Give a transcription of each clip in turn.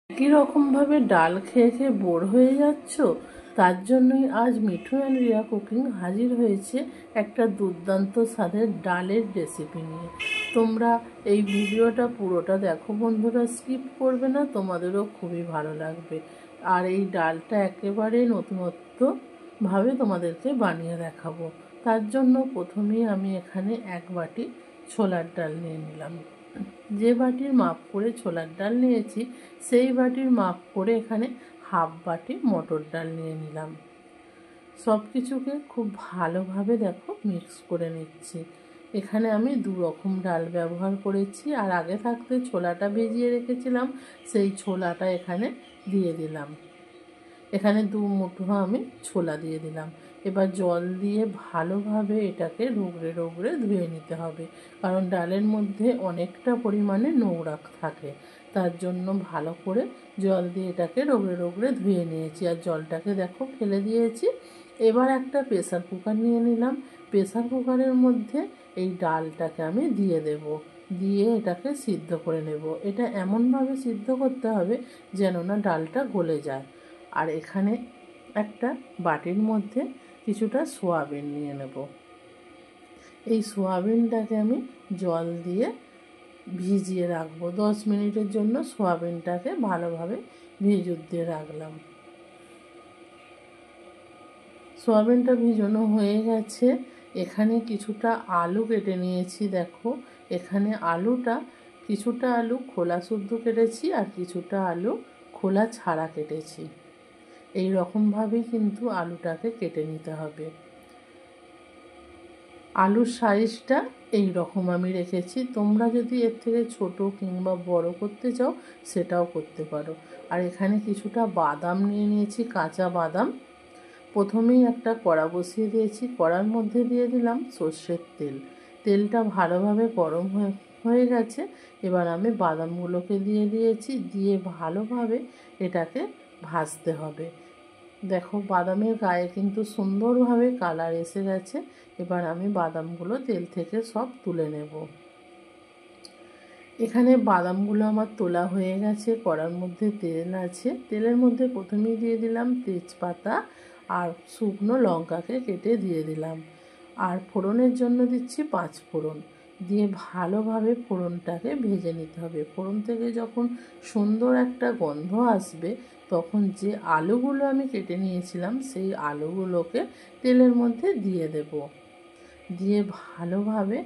একই রকমভাবে ডাল খেয়ে খেয়ে বোর হয়ে যাচ্ছ? তার জন্যই আজ মিঠু অ্যান্ড রিয়া কুকিং হাজির হয়েছে একটা দুর্দান্ত স্বাদের ডালের রেসিপি নিয়ে। তোমরা এই ভিডিওটা পুরোটা দেখো বন্ধুরা, স্কিপ করবে না, তোমাদেরও খুবই ভালো লাগবে। আর এই ডালটা একেবারে নতুনত্বভাবে তোমাদেরকে বানিয়ে দেখাবো। তার জন্য প্রথমেই আমি এখানে 1 বাটি ছোলার ডাল নিয়ে নিলাম। যে বাটির মাপ করে ছোলার ডাল নিয়েছি সেই বাটির মাপ করে এখানে 1/2 বাটি মটর ডাল নিয়ে নিলাম। সব কিছুকে খুব ভালোভাবে দেখো মিক্স করে নিচ্ছি। এখানে আমি 2 রকম ডাল ব্যবহার করেছি, আর আগে থাকতে ছোলাটা ভিজিয়ে রেখেছিলাম, সেই ছোলাটা এখানে দিয়ে দিলাম। এখানে 2 মুঠো আমি ছোলা দিয়ে দিলাম। এবার জল দিয়ে ভালোভাবে এটাকে রগড়ে রগড়ে ধুয়ে নিতে হবে, কারণ ডালের মধ্যে অনেকটা পরিমাণে নোংরা থাকে। তার জন্য ভালো করে জল দিয়ে এটাকে রগড়ে রগড়ে ধুয়ে নিয়েছি, আর জলটাকে দেখো ফেলে দিয়েছি। এবার একটা প্রেসার কুকার নিয়ে নিলাম। প্রেসার কুকারের মধ্যে এই ডালটাকে আমি দিয়ে দেব, দিয়ে এটাকে সিদ্ধ করে নেব। এটা এমনভাবে সিদ্ধ করতে হবে যেন না ডালটা গলে যায়। আর এখানে একটা বাটির মধ্যে কিছুটা সোয়াবিন নিয়ে নেব। এই সোয়াবিনটাকে আমি জল দিয়ে ভিজিয়ে রাখবো 10 মিনিটের জন্য। সোয়াবিনটাকে ভালোভাবে ভিজিয়ে দিয়ে রাখলাম। সোয়াবিনটা ভিজানো হয়ে গেছে। এখানে কিছুটা আলু কেটে নিয়েছি। দেখো এখানে কিছুটা আলু খোলা শুদ্ধ কেটেছি, আর কিছুটা আলু খোলা ছাড়া কেটেছি। এই রকমভাবেই কিন্তু আলুটাকে কেটে নিতে হবে। আলুর সাইজটা এই রকম আমি রেখেছি। তোমরা যদি এর থেকে ছোট কিংবা বড় করতে চাও সেটাও করতে পারো। আর এখানে কিছুটা বাদাম নিয়ে নিয়েছি, কাঁচা বাদাম। প্রথমেই একটা কড়া বসিয়ে দিয়েছি, কড়ার মধ্যে দিয়ে দিলাম সর্ষের তেল। তেলটা ভালোভাবে গরম হয়ে গেছে। এবার আমি বাদামগুলোকে দিয়ে দিয়েছি, দিয়ে ভালোভাবে এটাকে ভাজতে হবে। দেখো বাদামের গায়ে কিন্তু সুন্দরভাবে কালার এসে গেছে। এবার আমি বাদামগুলো তেল থেকে সব তুলে নেব। এখানে বাদামগুলো আমার তোলা হয়ে গেছে। কড়ার মধ্যে তেল আছে, তেলের মধ্যে প্রথমেই দিয়ে দিলাম তেজপাতা আর শুকনো লঙ্কাকে কেটে দিয়ে দিলাম। আর ফোড়নের জন্য দিচ্ছি 5 ফোড়ন। দিয়ে ভালোভাবে ফোড়নটাকে ভেজে নিতে হবে। ফোড়ন থেকে যখন সুন্দর একটা গন্ধ আসবে তখন যে আলুগুলো আমি কেটে নিয়েছিলাম সেই আলুগুলোকে তেলের মধ্যে দিয়ে দেব। দিয়ে ভালোভাবে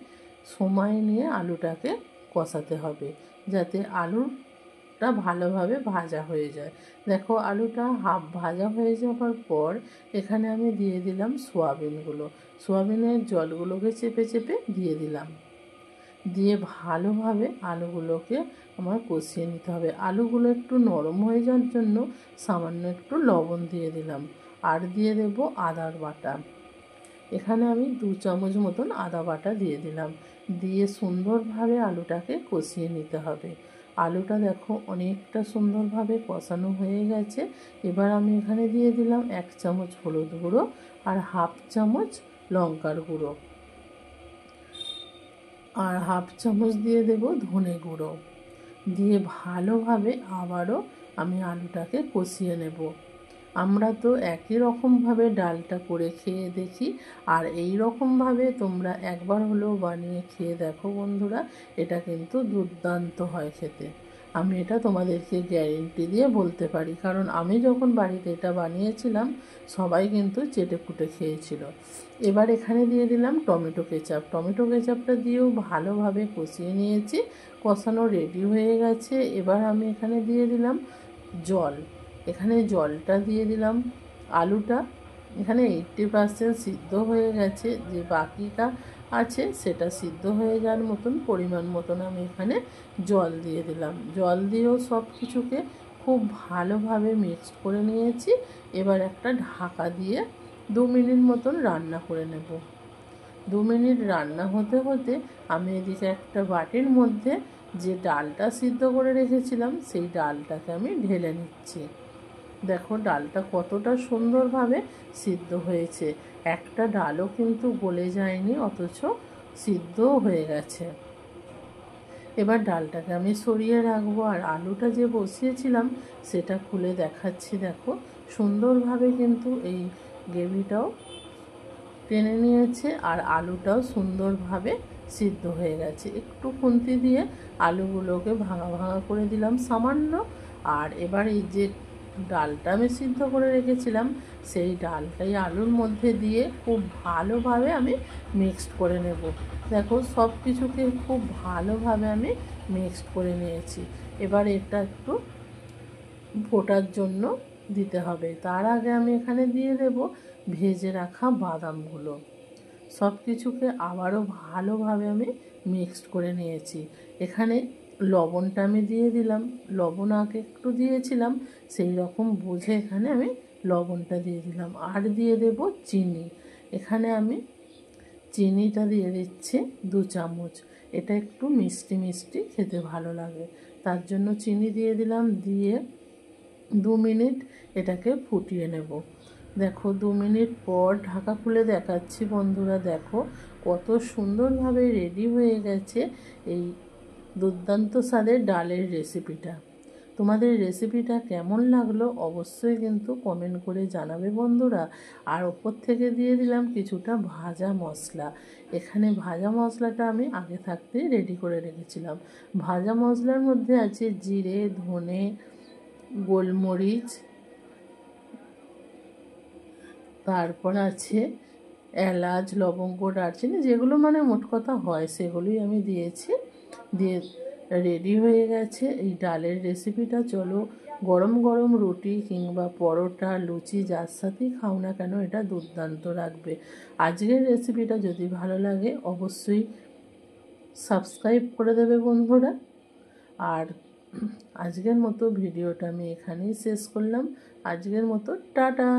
সময় নিয়ে আলুটাকে কষাতে হবে, যাতে আলুটা ভালোভাবে ভাজা হয়ে যায়। দেখো আলুটা হাফ ভাজা হয়ে যাওয়ার পর এখানে আমি দিয়ে দিলাম সোয়াবিনের জলগুলোকে চেপে চেপে দিয়ে দিলাম। দিয়ে ভালোভাবে আলুগুলোকে আমার কষিয়ে নিতে হবে। আলুগুলো একটু নরম হয়ে যাওয়ার জন্য সামান্য একটু লবণ দিয়ে দিলাম, আর দিয়ে দেব আদার বাটা। এখানে আমি 2 চামচ মতন আদা বাটা দিয়ে দিলাম। দিয়ে সুন্দরভাবে আলুটাকে কষিয়ে নিতে হবে। আলুটা দেখো অনেকটা সুন্দরভাবে কষানো হয়ে গেছে। এবার আমি এখানে দিয়ে দিলাম 1 চামচ হলুদ গুঁড়ো আর 1/2 চামচ লঙ্কার গুঁড়ো, আর 1/2 চামচ দিয়ে দেব ধনে গুঁড়ো। দিয়ে ভালোভাবে আবারও আমি আলুটাকে কষিয়ে নেব। আমরা তো একই রকমভাবে ডালটা করে খেয়ে দেখি, আর এই রকমভাবে তোমরা একবার হলেও বানিয়ে খেয়ে দেখো বন্ধুরা, এটা কিন্তু দুর্দান্ত হয় খেতে। আমি এটা তোমাদেরকে গ্যারেন্টি দিয়ে বলতে পারি, কারণ আমি যখন বাড়িতে এটা বানিয়েছিলাম সবাই কিন্তু চেটেপুটে খেয়েছিল। এবার এখানে দিয়ে দিলাম টমেটো কেচাপটা দিয়েও ভালোভাবে কষিয়ে নিয়েছি। কষানো রেডি হয়ে গেছে। এবার আমি এখানে দিয়ে দিলাম জল। এখানে জলটা দিয়ে দিলাম। আলুটা এখানে 80% সিদ্ধ হয়ে গেছে, যে বাকিটা আছে সেটা সিদ্ধ হয়ে যাওয়ার মতন পরিমাণ মতন আমি এখানে জল দিয়ে দিলাম। জল দিয়েও সব কিছুকে খুব ভালোভাবে মিক্সড করে নিয়েছি। এবার একটা ঢাকা দিয়ে 2 মিনিট মতন রান্না করে নেব। 2 মিনিট রান্না হতে হতে আমি এদিকে একটা বাটির মধ্যে যে ডালটা সিদ্ধ করে রেখেছিলাম সেই ডালটাকে আমি ঢেলে নিচ্ছি। দেখো ডালটা কতটা সুন্দরভাবে সিদ্ধ হয়েছে। একটা ডালও কিন্তু গলে যায়নি, অথচ সিদ্ধও হয়ে গেছে। এবার ডালটাকে আমি সরিয়ে রাখবো, আর আলুটা যে বসিয়েছিলাম সেটা খুলে দেখাচ্ছি। দেখো সুন্দরভাবে কিন্তু এই গ্রেভিটাও টেনে নিয়েছে আর আলুটাও সুন্দরভাবে সিদ্ধ হয়ে গেছে। একটু খুন্তি দিয়ে আলুগুলোকে ভাঙা ভাঙা করে দিলাম সামান্য। আর এবার এই যে ডালটা আমি সিদ্ধ করে রেখেছিলাম সেই ডালটাই আলুর মধ্যে দিয়ে খুব ভালোভাবে আমি মিক্সড করে নেব। দেখো সব কিছুকে খুব ভালোভাবে আমি মিক্সড করে নিয়েছি। এবার এটা একটু ফোটার জন্য দিতে হবে। তার আগে আমি এখানে দিয়ে দেব ভেজে রাখা বাদামগুলো। সব কিছুকে আবারও ভালোভাবে আমি মিক্সড করে নিয়েছি। এখানে লবণটা আমি দিয়ে দিলাম, লবণ আগে একটু দিয়েছিলাম, সেই রকম বুঝে এখানে আমি লবণটা দিয়ে দিলাম। আর দিয়ে দেব চিনি। এখানে আমি চিনিটা দিয়ে দিচ্ছি 2 চামচ। এটা একটু মিষ্টি মিষ্টি খেতে ভালো লাগে, তার জন্য চিনি দিয়ে দিলাম। দিয়ে 2 মিনিট এটাকে ফুটিয়ে নেব। দেখো 2 মিনিট পর ঢাকা খুলে দেখাচ্ছি বন্ধুরা। দেখো কত সুন্দরভাবে রেডি হয়ে গেছে এই দুর্দান্ত স্বাদের ডালের রেসিপিটা। তোমাদের রেসিপিটা কেমন লাগলো অবশ্যই কিন্তু কমেন্ট করে জানাবে বন্ধুরা। আর ওপর থেকে দিয়ে দিলাম কিছুটা ভাজা মশলা। এখানে ভাজা মশলাটা আমি আগে থাকতেই রেডি করে রেখেছিলাম। ভাজা মশলার মধ্যে আছে জিরে, ধনে, গোলমরিচ, তারপর আছে এলাচ, লবঙ্গ, দারচিনি, যেগুলো মানে মোট কথা হয় সেগুলোই আমি দিয়েছি। দিয়ে রেডি হয়ে গেছে এই ডালের রেসিপিটা। চলো গরম গরম রুটি কিংবা পরোটা, লুচি যার সাথেই খাও না কেন এটা দুর্দান্ত লাগবে। আজকের রেসিপিটা যদি ভালো লাগে অবশ্যই সাবস্ক্রাইব করে দেবে বন্ধুরা। আর আজকের মতো ভিডিওটা আমি এখানেই শেষ করলাম। আজকের মতো টাটা।